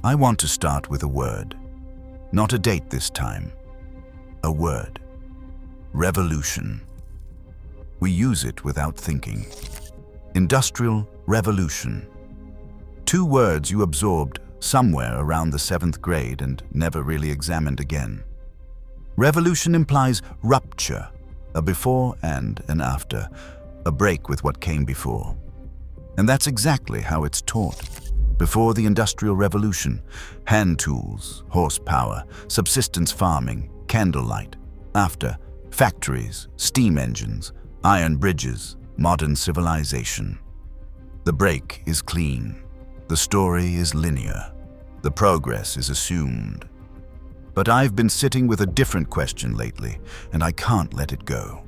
I want to start with a word. Not a date this time. A word. Revolution. We use it without thinking. Industrial revolution. Two words you absorbed somewhere around the 7th grade and never really examined again. Revolution implies rupture, a before and an after, a break with what came before. And that's exactly how it's taught. Before the Industrial Revolution, hand tools, horsepower, subsistence farming, candlelight. After, factories, steam engines, iron bridges, modern civilization. The break is clean. The story is linear. The progress is assumed. But I've been sitting with a different question lately, and I can't let it go.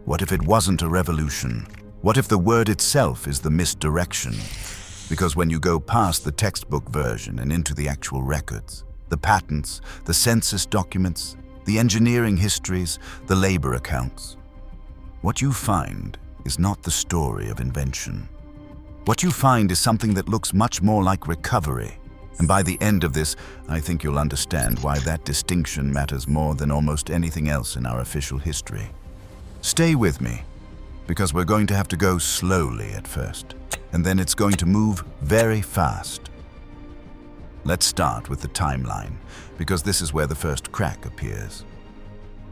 What if it wasn't a revolution? What if the word itself is the misdirection? Because when you go past the textbook version and into the actual records, the patents, the census documents, the engineering histories, the labor accounts, what you find is not the story of invention. What you find is something that looks much more like recovery. And by the end of this, I think you'll understand why that distinction matters more than almost anything else in our official history. Stay with me, because we're going to have to go slowly at first, and then it's going to move very fast. Let's start with the timeline, because this is where the first crack appears.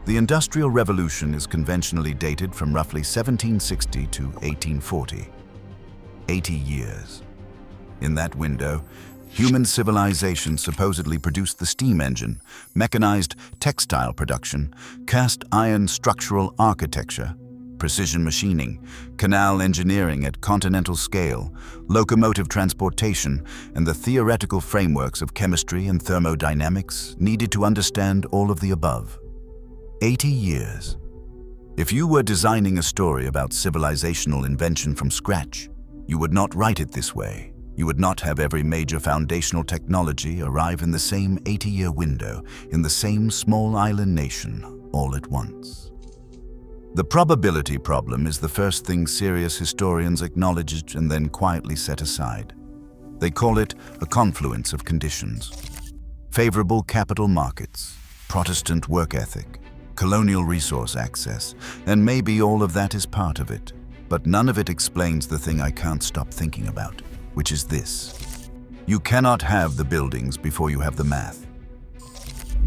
The Industrial Revolution is conventionally dated from roughly 1760 to 1840. 80 years. In that window, human civilization supposedly produced the steam engine, mechanized textile production, cast iron structural architecture, precision machining, canal engineering at continental scale, locomotive transportation, and the theoretical frameworks of chemistry and thermodynamics needed to understand all of the above. 80 years. If you were designing a story about civilizational invention from scratch, you would not write it this way. You would not have every major foundational technology arrive in the same 80-year window, in the same small island nation, all at once. The probability problem is the first thing serious historians acknowledge and then quietly set aside. They call it a confluence of conditions. Favorable capital markets, Protestant work ethic, colonial resource access, and maybe all of that is part of it. But none of it explains the thing I can't stop thinking about, which is this. You cannot have the buildings before you have the math.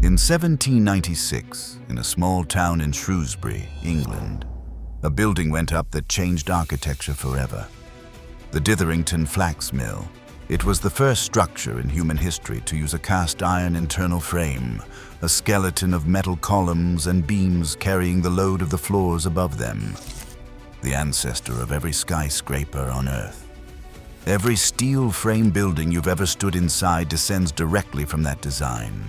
In 1796, in a small town in Shrewsbury, England, a building went up that changed architecture forever. The Ditherington Flax Mill. It was the first structure in human history to use a cast iron internal frame, a skeleton of metal columns and beams carrying the load of the floors above them. The ancestor of every skyscraper on Earth. Every steel frame building you've ever stood inside descends directly from that design.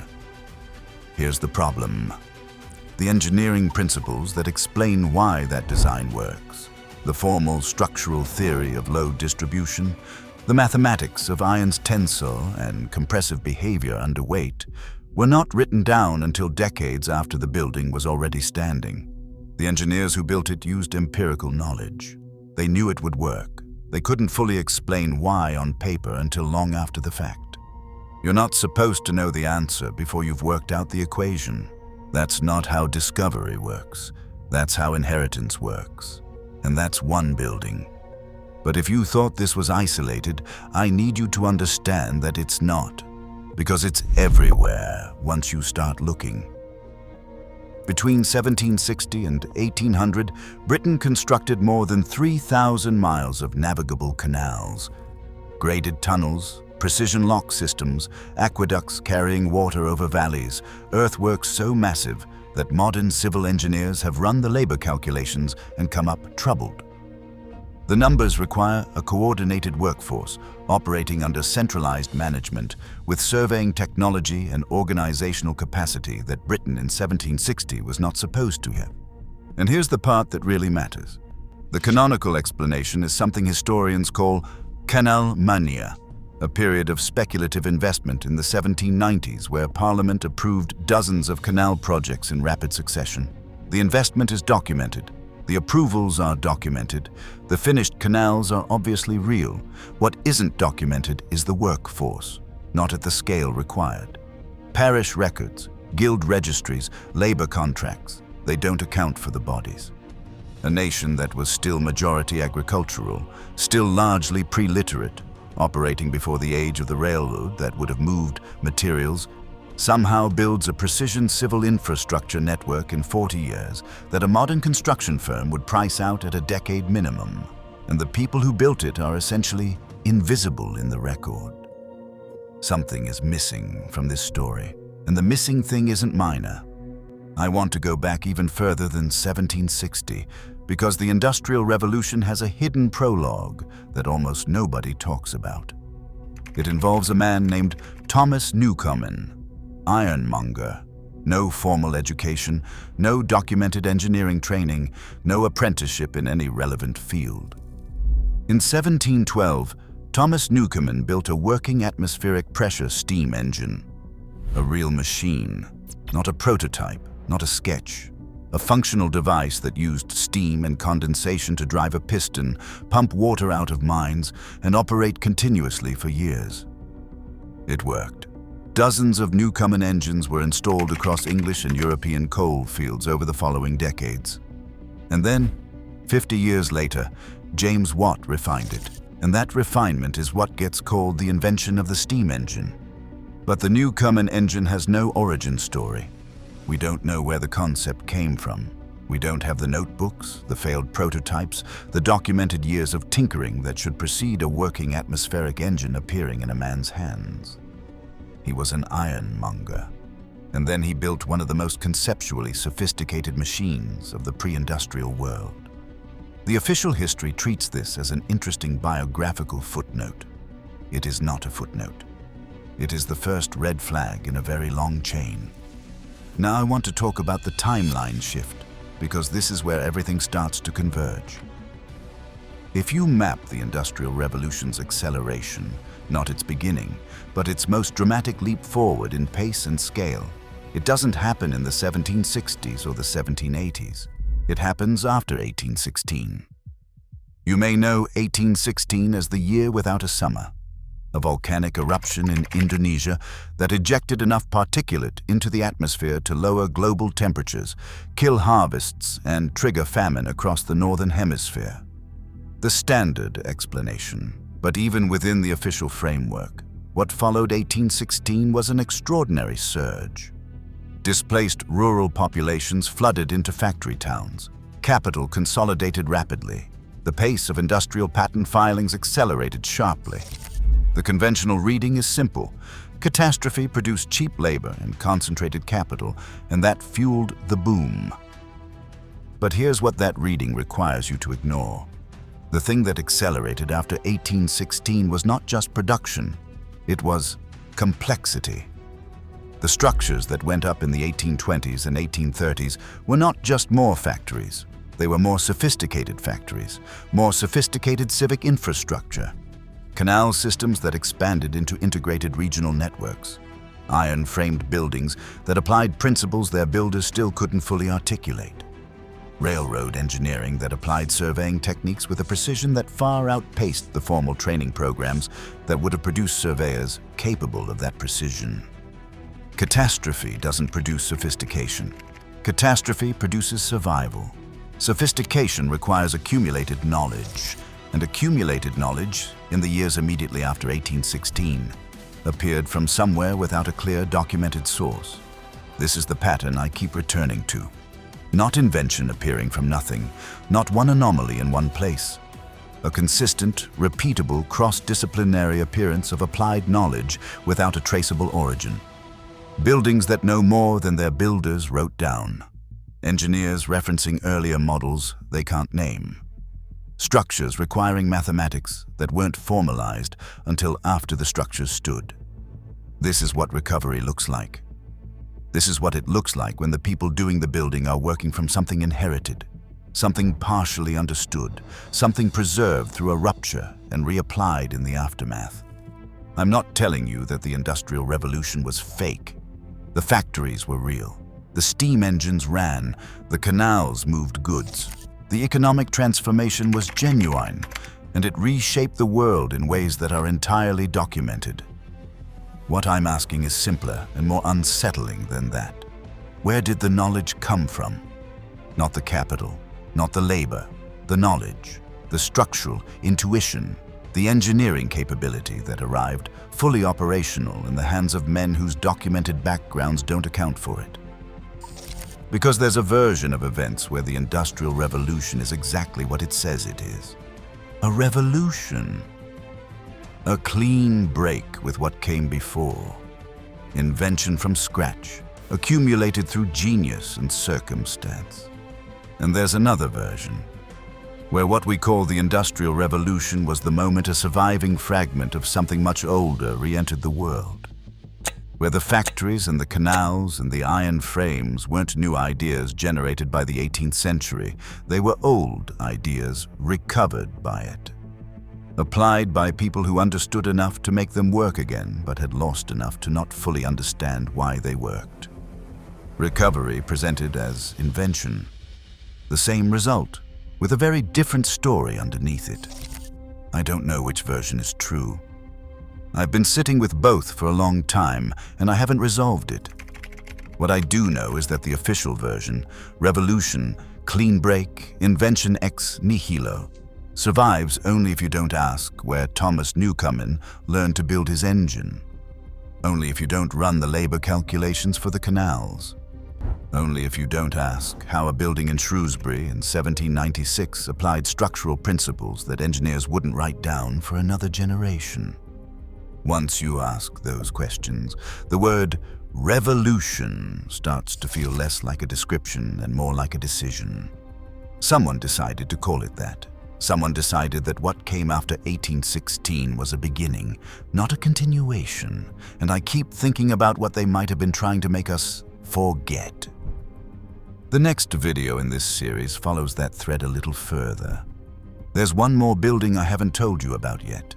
Here's the problem. The engineering principles that explain why that design works, the formal structural theory of load distribution, the mathematics of iron's tensile and compressive behavior under weight, were not written down until decades after the building was already standing. The engineers who built it used empirical knowledge. They knew it would work. They couldn't fully explain why on paper until long after the fact. You're not supposed to know the answer before you've worked out the equation. That's not how discovery works. That's how inheritance works. And that's one building. But if you thought this was isolated, I need you to understand that it's not, because it's everywhere once you start looking. Between 1760 and 1800, Britain constructed more than 3,000 miles of navigable canals, graded tunnels, precision lock systems, aqueducts carrying water over valleys, earthworks so massive that modern civil engineers have run the labor calculations and come up troubled. The numbers require a coordinated workforce operating under centralized management with surveying technology and organizational capacity that Britain in 1760 was not supposed to have. And here's the part that really matters. The canonical explanation is something historians call canal mania, a period of speculative investment in the 1790s where Parliament approved dozens of canal projects in rapid succession. The investment is documented. The approvals are documented. The finished canals are obviously real. What isn't documented is the workforce. not at the scale required. Parish records, guild registries, labor contracts, they don't account for the bodies. A nation that was still majority agricultural, still largely pre-literate, operating before the age of the railroad that would have moved materials, somehow builds a precision civil infrastructure network in 40 years that a modern construction firm would price out at a decade minimum. And the people who built it are essentially invisible in the record. Something is missing from this story, and the missing thing isn't minor. I want to go back even further than 1760, because the Industrial Revolution has a hidden prologue that almost nobody talks about. It involves a man named Thomas Newcomen, ironmonger. No formal education, no documented engineering training, no apprenticeship in any relevant field. In 1712, Thomas Newcomen built a working atmospheric pressure steam engine. A real machine, not a prototype, not a sketch. A functional device that used steam and condensation to drive a piston, pump water out of mines, and operate continuously for years. It worked. Dozens of Newcomen engines were installed across English and European coal fields over the following decades. And then, 50 years later, James Watt refined it, and that refinement is what gets called the invention of the steam engine. But the Newcomen engine has no origin story. We don't know where the concept came from. We don't have the notebooks, the failed prototypes, the documented years of tinkering that should precede a working atmospheric engine appearing in a man's hands. He was an ironmonger, and then he built one of the most conceptually sophisticated machines of the pre-industrial world. The official history treats this as an interesting biographical footnote. It is not a footnote. It is the first red flag in a very long chain. Now I want to talk about the timeline shift, because this is where everything starts to converge. If you map the Industrial Revolution's acceleration, not its beginning, but its most dramatic leap forward in pace and scale, it doesn't happen in the 1760s or the 1780s. It happens after 1816. You may know 1816 as the year without a summer, a volcanic eruption in Indonesia that ejected enough particulate into the atmosphere to lower global temperatures, kill harvests, and trigger famine across the northern hemisphere. The standard explanation, but even within the official framework, what followed 1816 was an extraordinary surge. Displaced rural populations flooded into factory towns. Capital consolidated rapidly. The pace of industrial patent filings accelerated sharply. The conventional reading is simple. Catastrophe produced cheap labor and concentrated capital, and that fueled the boom. But here's what that reading requires you to ignore. The thing that accelerated after 1816 was not just production, it was complexity. The structures that went up in the 1820s and 1830s were not just more factories. They were more sophisticated factories, more sophisticated civic infrastructure, canal systems that expanded into integrated regional networks, iron-framed buildings that applied principles their builders still couldn't fully articulate, railroad engineering that applied surveying techniques with a precision that far outpaced the formal training programs that would have produced surveyors capable of that precision. Catastrophe doesn't produce sophistication. Catastrophe produces survival. Sophistication requires accumulated knowledge, and accumulated knowledge, in the years immediately after 1816, appeared from somewhere without a clear documented source. This is the pattern I keep returning to. Not invention appearing from nothing, not one anomaly in one place. A consistent, repeatable, cross-disciplinary appearance of applied knowledge without a traceable origin. Buildings that know more than their builders wrote down. Engineers referencing earlier models they can't name. Structures requiring mathematics that weren't formalized until after the structures stood. This is what recovery looks like. This is what it looks like when the people doing the building are working from something inherited, something partially understood, something preserved through a rupture and reapplied in the aftermath. I'm not telling you that the Industrial Revolution was fake. The factories were real. The steam engines ran. The canals moved goods. The economic transformation was genuine, and it reshaped the world in ways that are entirely documented. What I'm asking is simpler and more unsettling than that. Where did the knowledge come from? Not the capital, not the labor, the knowledge, the structural intuition, the engineering capability that arrived fully operational in the hands of men whose documented backgrounds don't account for it. Because there's a version of events where the Industrial Revolution is exactly what it says it is. A revolution. A clean break with what came before. Invention from scratch, accumulated through genius and circumstance. And there's another version, where what we call the Industrial Revolution was the moment a surviving fragment of something much older re-entered the world. Where the factories and the canals and the iron frames weren't new ideas generated by the 18th century, they were old ideas recovered by it. Applied by people who understood enough to make them work again, but had lost enough to not fully understand why they worked. Recovery presented as invention. The same result, with a very different story underneath it. I don't know which version is true. I've been sitting with both for a long time, and I haven't resolved it. What I do know is that the official version, revolution, clean break, invention ex nihilo, survives only if you don't ask where Thomas Newcomen learned to build his engine. Only if you don't run the labor calculations for the canals. Only if you don't ask how a building in Shrewsbury in 1796 applied structural principles that engineers wouldn't write down for another generation. Once you ask those questions, the word revolution starts to feel less like a description and more like a decision. Someone decided to call it that. Someone decided that what came after 1816 was a beginning, not a continuation, and I keep thinking about what they might have been trying to make us forget. The next video in this series follows that thread a little further. There's one more building I haven't told you about yet.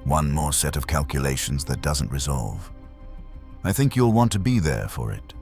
One more set of calculations that doesn't resolve. I think you'll want to be there for it.